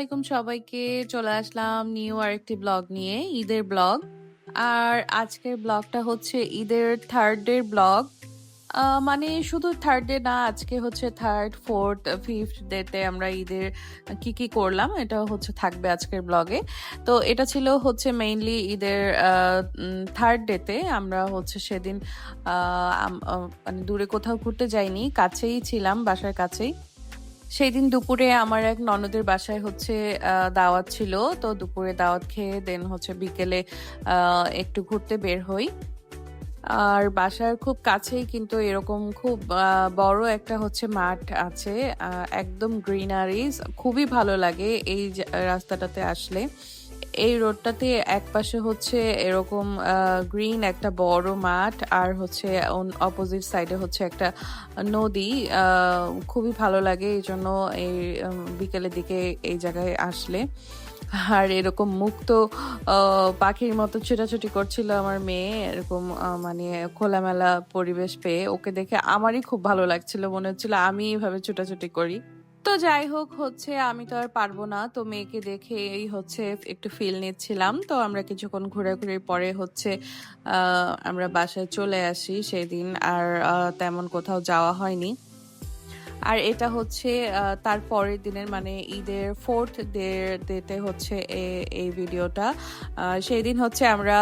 আলাইকুম সবাইকে। চলে আসলাম নিউ আরেকটি ব্লগ নিয়ে, ঈদের ব্লগ। আর আজকের ব্লগটা হচ্ছে ঈদের 3rd ডের ব্লগ। মানে শুধু 3rd ডে না, আজকে হচ্ছে 3rd, 4th, 5th ডেতে আমরা ঈদের কি করলাম এটা হচ্ছে থাকবে আজকের ব্লগে। তো এটা ছিল হচ্ছে মেইনলি ঈদের 3rd ডেতে। আমরা হচ্ছে সেদিন মানে দূরে কোথাও ঘুরতে যাইনি, কাছেই ছিলাম, বাসার কাছেই। সেই দিন দুপুরে আমার এক ননদের বাসায় হচ্ছে দাওয়াত ছিল। তো দুপুরে দাওয়াত খেয়ে দেন হচ্ছে বিকেলে একটু ঘুরতে বের হই। আর বাসার খুব কাছেই কিন্তু এরকম খুব বড় একটা হচ্ছে মাঠ আছে, একদম গ্রিনারিজ, খুবই ভালো লাগে এই রাস্তাটাতে আসলে। এই রোডটাতে একপাশে হচ্ছে এরকম গ্রিন একটা বড় মাঠ, আর হচ্ছে অপোজিট সাইডে হচ্ছে একটা নদী। খুবই ভালো লাগে এই জন্য এই বিকেলের দিকে এই জায়গায় আসলে। আর এরকম মুক্ত পাখির মতো ছোটাছুটি করছিল আমার মেয়ে, এরকম মানে খোলামেলা পরিবেশ পেয়ে ওকে দেখে আমারই খুব ভালো লাগছিল, মনে হচ্ছিল আমি এইভাবে ছোটাছুটি করি। তো যাই হোক হচ্ছে আমি তো আর পারবো না, তো মেয়েকে দেখে এই হচ্ছে একটু ফিল নিচ্ছিলাম। তো আমরা কিছুক্ষণ ঘোরাঘুরির পরে হচ্ছে আমরা বাসায় চলে আসি সেদিন। আর তেমন কোথাও যাওয়া হয়নি। আর এটা হচ্ছে তার পরের দিনের মানে ঈদের 4th ডেতে হচ্ছে এই ভিডিওটা। সেই দিন হচ্ছে আমরা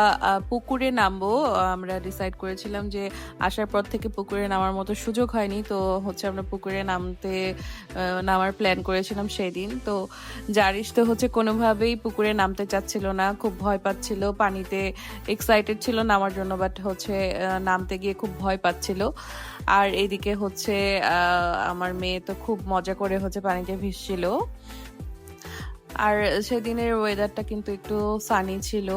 পুকুরে নামবো। আমরা ডিসাইড করেছিলাম যে আসার পর থেকে পুকুরে নামার মতো সুযোগ হয়নি, তো হচ্ছে আমরা পুকুরে নামার প্ল্যান করেছিলাম সেই দিন। তো জারিস তো হচ্ছে কোনোভাবেই পুকুরে নামতে চাচ্ছিল না, খুব ভয় পাচ্ছিল। পানিতে এক্সাইটেড ছিল নামার জন্য, বাট হচ্ছে নামতে গিয়ে খুব ভয় পাচ্ছিল। আর এইদিকে হচ্ছে আমার মেয়ে তো খুব মজা করে হচ্ছে পানিতে ভিজছিল। আর সেদিনের ওয়েদারটা কিন্তু একটু সানি ছিল,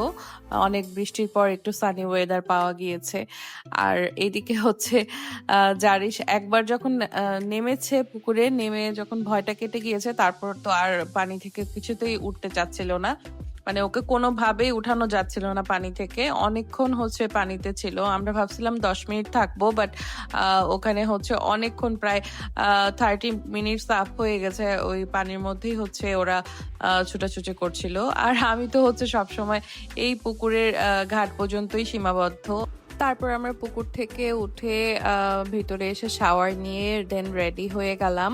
অনেক বৃষ্টির পর একটু সানি ওয়েদার পাওয়া গিয়েছে। আর এইদিকে হচ্ছে জারিস একবার যখন নেমেছে পুকুরে, নেমে যখন ভয়টা কেটে গিয়েছে, তারপর তো আর পানি থেকে কিছুতেই উঠতে চাচ্ছিল না। মানে ওকে কোনোভাবেই উঠানো যাচ্ছিল না পানি থেকে, অনেকক্ষণ হচ্ছে পানিতে ছিল। আমরা ভাবছিলাম 10 মিনিট থাকবো, বাট ওখানে হচ্ছে অনেকক্ষণ, প্রায় 30 মিনিটস আপ হয়ে গেছে ওই পানির মধ্যেই হচ্ছে ওরা ছুটাছুটি করছিল। আর আমি তো হচ্ছে সবসময় এই পুকুরের ঘাট পর্যন্তই সীমাবদ্ধ। তারপর আমরা পুকুর থেকে উঠে ভিতরে এসে শাওয়ার নিয়ে দেন রেডি হয়ে গেলাম।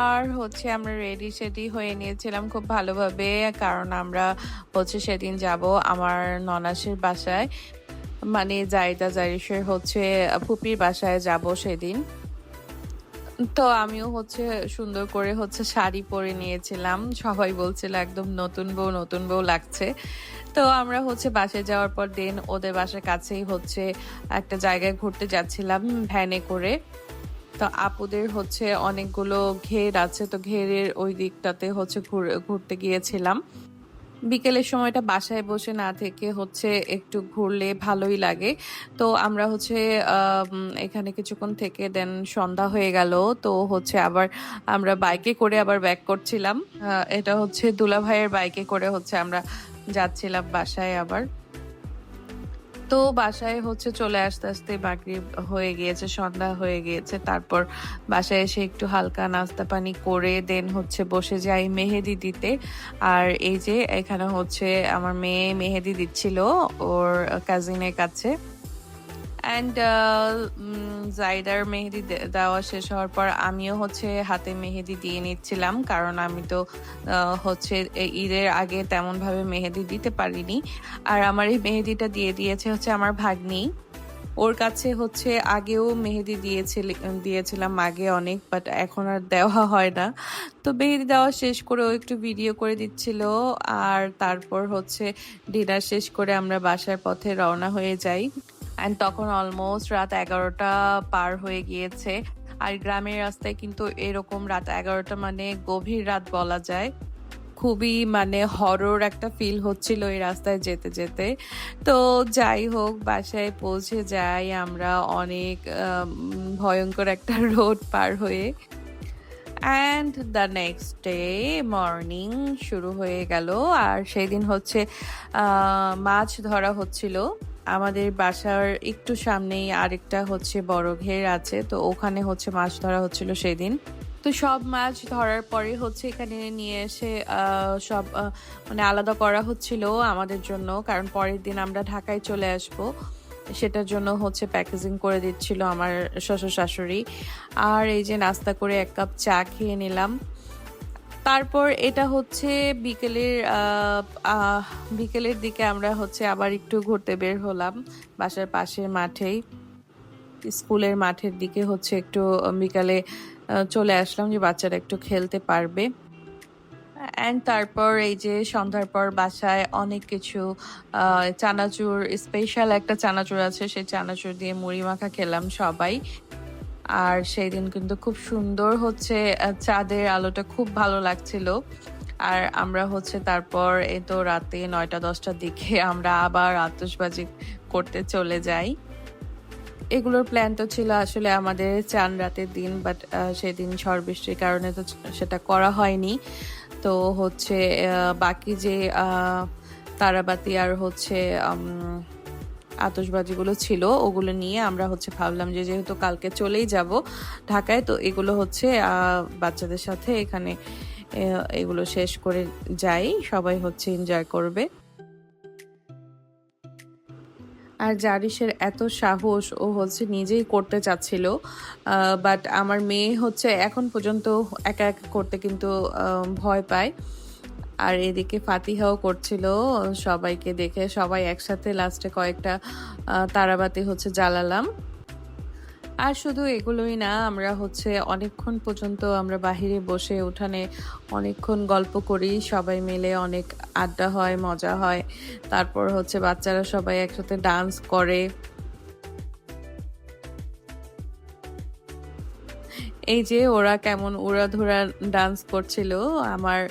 আর হচ্ছে আমরা রেডি সেডি হয়ে নিয়েছিলাম খুব ভালোভাবে, কারণ আমরা হচ্ছে সেদিন যাব আমার ননাসের বাসায়, মানে জাইদা জারিসের হচ্ছে ফুপির বাসায় যাব সেদিন। তো আমিও হচ্ছে সুন্দর করে হচ্ছে শাড়ি পরে নিয়েছিলাম, সবাই বলছিল একদম নতুন বউ নতুন বউ লাগছে। তো আমরা হচ্ছে বাসায় যাওয়ার পর দেন ওদের বাসার কাছেই হচ্ছে একটা জায়গায় ঘুরতে যাচ্ছিলাম ভ্যানে করে। তো আপুদের হচ্ছে অনেকগুলো ঘের আছে, তো ঘেরের ওই দিকটাতে হচ্ছে ঘুরতে গিয়েছিলাম। বিকেলের সময়টা বাসায় বসে না থেকে হচ্ছে একটু ঘুরলে ভালোই লাগে। তো আমরা হচ্ছে এখানে কিছুক্ষণ থেকে দেন সন্ধ্যা হয়ে গেল। তো হচ্ছে আবার আমরা বাইকে করে আবার ব্যাক করছিলাম। এটা হচ্ছে দুলা ভাইয়ের বাইকে করে হচ্ছে আমরা যাচ্ছিলাম বাসায় আবার। তো বাসায় হচ্ছে চলে আসতে আসতে মাগরিব হয়ে গিয়েছে, সন্ধ্যা হয়ে গিয়েছে। তারপর বাসায় এসে একটু হালকা নাস্তা পানি করে দেন হচ্ছে বসে যাই মেহেদি দিতে। আর এই যে এখানে হচ্ছে আমার মেয়ে মেহেদি দিচ্ছিল ওর কাজিনের কাছে। অ্যান্ড জাইদার মেহেদি দেওয়া শেষ হওয়ার পর আমিও হচ্ছে হাতে মেহেদি দিয়ে নিচ্ছিলাম, কারণ আমি তো হচ্ছে ঈদের আগে তেমন ভাবে মেহেদি দিতে পারিনি। আর আমার এই মেহেদিটা দিয়ে দিয়েছে হচ্ছে আমার ভাগ্নি। ওর কাছে হচ্ছে আগেও মেহেদি দিয়েছিলাম আগে অনেক, বাট এখন আর দেওয়া হয় না। তো মেহেদি দেওয়া শেষ করে ও একটু ভিডিও করে দিচ্ছিল। আর তারপর হচ্ছে ডিনার শেষ করে আমরা বাসার পথে রওনা হয়ে যাই। অ্যান্ড তখন অলমোস্ট রাত 11টা পার হয়ে গিয়েছে। আর গ্রামের রাস্তায় কিন্তু এরকম রাত 11টা মানে গভীর রাত বলা যায়। খুবই মানে হরর একটা ফিল হচ্ছিল এই রাস্তায় যেতে যেতে। তো যাই হোক বাসায় পৌঁছে যাই আমরা অনেক ভয়ঙ্কর একটা রোড পার হয়ে। And the next day morning শুরু হয়ে গেল। আর সেই দিন হচ্ছে মাছ ধরা হচ্ছিল। আমাদের বাসার একটু সামনেই আরেকটা হচ্ছে বড় ঘের আছে, তো ওখানে হচ্ছে মাছ ধরা হচ্ছিল সেদিন। তো তো সব মাছ ধরার পরে হচ্ছে এখানে নিয়ে এসে সব মানে আলাদা করা হচ্ছিল আমাদের জন্য, কারণ পরের দিন আমরা ঢাকায় চলে আসব। সেটার জন্য হচ্ছে প্যাকেজিং করে দিচ্ছিল আমার শ্বশুর শাশুড়ি। আর এই যে নাস্তা করে 1 কাপ চা খেয়ে নিলাম। তারপর এটা হচ্ছে বিকেলের দিকে আমরা হচ্ছে আবার একটু ঘুরতে বের হলাম বাসার পাশের মাঠেই। স্কুলের মাঠের দিকে হচ্ছে একটু বিকালে চলে আসলাম যে বাচ্চারা একটু খেলতে পারবে। অ্যান্ড তারপর এই যে সন্ধ্যার পর বাসায় অনেক কিছু চানাচুর, স্পেশাল একটা চানাচুর আছে, সেই চানাচুর দিয়ে মুড়ি মাখা খেলাম সবাই। আর সেই দিন কিন্তু খুব সুন্দর হচ্ছে চাঁদের আলোটা খুব ভালো লাগছিল। আর আমরা হচ্ছে তারপর এই তো রাতে 9টা-10টার দিকে আমরা আবার আতশবাজি করতে চলে যাই। এগুলোর প্ল্যান তো ছিল আসলে আমাদের চাঁদ রাতের দিন, বাট সেদিন ঝড় বৃষ্টির কারণে তো সেটা করা হয়নি। তো হচ্ছে বাকি যে তারাবাতি আর হচ্ছে আতশবাজিগুলো ছিল ওগুলো নিয়ে আমরা হচ্ছে ভাবলাম যে যেহেতু কালকে চলেই যাব ঢাকায়, তো এগুলো হচ্ছে বাচ্চাদের সাথে এখানে এগুলো শেষ করে যাই, সবাই হচ্ছে এনজয় করবে। আর জারিসের এত সাহস, ও হচ্ছে নিজেই করতে চাচ্ছিল, বাট আমার মেয়ে হচ্ছে এখন পর্যন্ত একা একা করতে কিন্তু ভয় পায়। আর এদিকে ফাতিহাও করছিল সবাইকে দেখে, সবাই একসাথে লাস্টে কয়েকটা তারাবাতি হচ্ছে জ্বালালাম। আর শুধু এগুলোই না, আমরা হচ্ছে অনেকক্ষণ পর্যন্ত আমরা বাহিরে বসে উঠানে অনেকক্ষণ গল্প করি সবাই মিলে, অনেক আড্ডা হয়, মজা হয়। তারপর হচ্ছে বাচ্চারা সবাই একসাথে ডান্স করে। এই যে ওরা কেমন উড়াধুরা ডান্স করছিল। আমার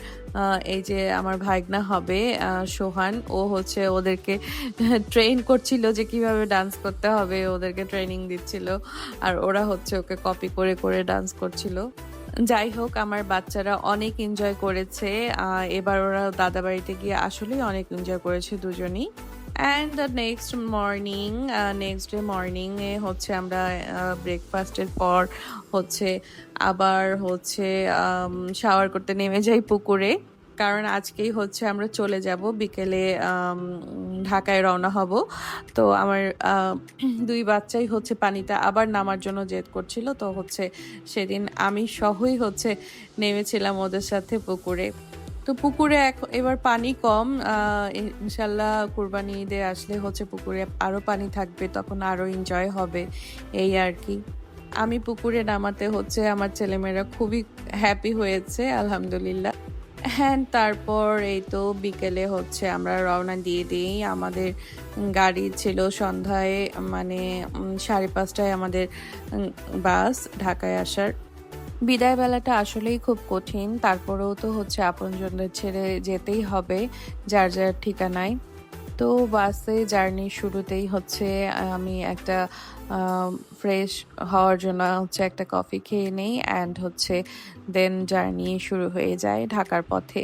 এই যে আমার ভাইগনা হবে সোহান, ও হচ্ছে ওদেরকে ট্রেন করছিল যে কিভাবে ডান্স করতে হবে, ওদেরকে ট্রেনিং দিচ্ছিল। আর ওরা হচ্ছে ওকে কপি করে করে ডান্স করছিল। যাই হোক, আমার বাচ্চারা অনেক এনজয় করেছে। এবার ওরা দাদা বাড়িতে গিয়ে আসলেই অনেক এনজয় করেছে দুজনই। And the next day morning এ হচ্ছে আমরা ব্রেকফাস্টের পর হচ্ছে আবার হচ্ছে শাওয়ার করতে নেমে যাই পুকুরে, কারণ আজকেই হচ্ছে আমরা চলে যাব বিকেলে ঢাকায় রওনা হব। তো আমার দুই বাচ্চাই হচ্ছে পানিতে আবার নামার জন্য জেদ করছিল, তো হচ্ছে সেদিন আমি সহই হচ্ছে নেমেছিলাম ওদের সাথে পুকুরে। তো পুকুরে এবার পানি কম, ইনশাল্লাহ কুরবানি ঈদে আসলে হচ্ছে পুকুরে আরো পানি থাকবে, তখন আরো এনজয় হবে, এই আর কি। আমি পুকুরে নামাতে হচ্ছে আমার ছেলেমেয়েরা খুবই হ্যাপি হয়েছে, আলহামদুলিল্লাহ। হ্যাঁ, তারপর এই তো বিকেলে হচ্ছে আমরা রওনা দিয়ে দিই। আমাদের গাড়ি ছিল সন্ধ্যায়, মানে 5:30টায় আমাদের বাস ঢাকায় আসার। বিদায় বেলাটা আসলেই খুব কঠিন, তারপরেও তো হচ্ছে আপনজনদের ছেড়ে যেতেই হবে যার যার ঠিকানায়। তো বাসে জার্নি শুরুতেই হচ্ছে আমি একটা ফ্রেশ হওয়ার জন্য হচ্ছে একটা কফি খেয়ে নেই, অ্যান্ড হচ্ছে দেন জার্নি শুরু হয়ে যায় ঢাকার পথে।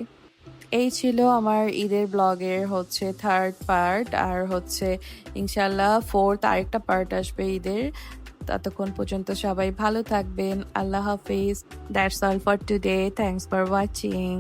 এই ছিল আমার ঈদের ব্লগের হচ্ছে 3rd পার্ট, আর হচ্ছে ইনশাল্লাহ 4th আরেকটা পার্ট আসবে ঈদের। ততক্ষণ পর্যন্ত সবাই ভালো থাকবেন। আল্লাহ হাফিজ। That's all for today. Thanks for watching.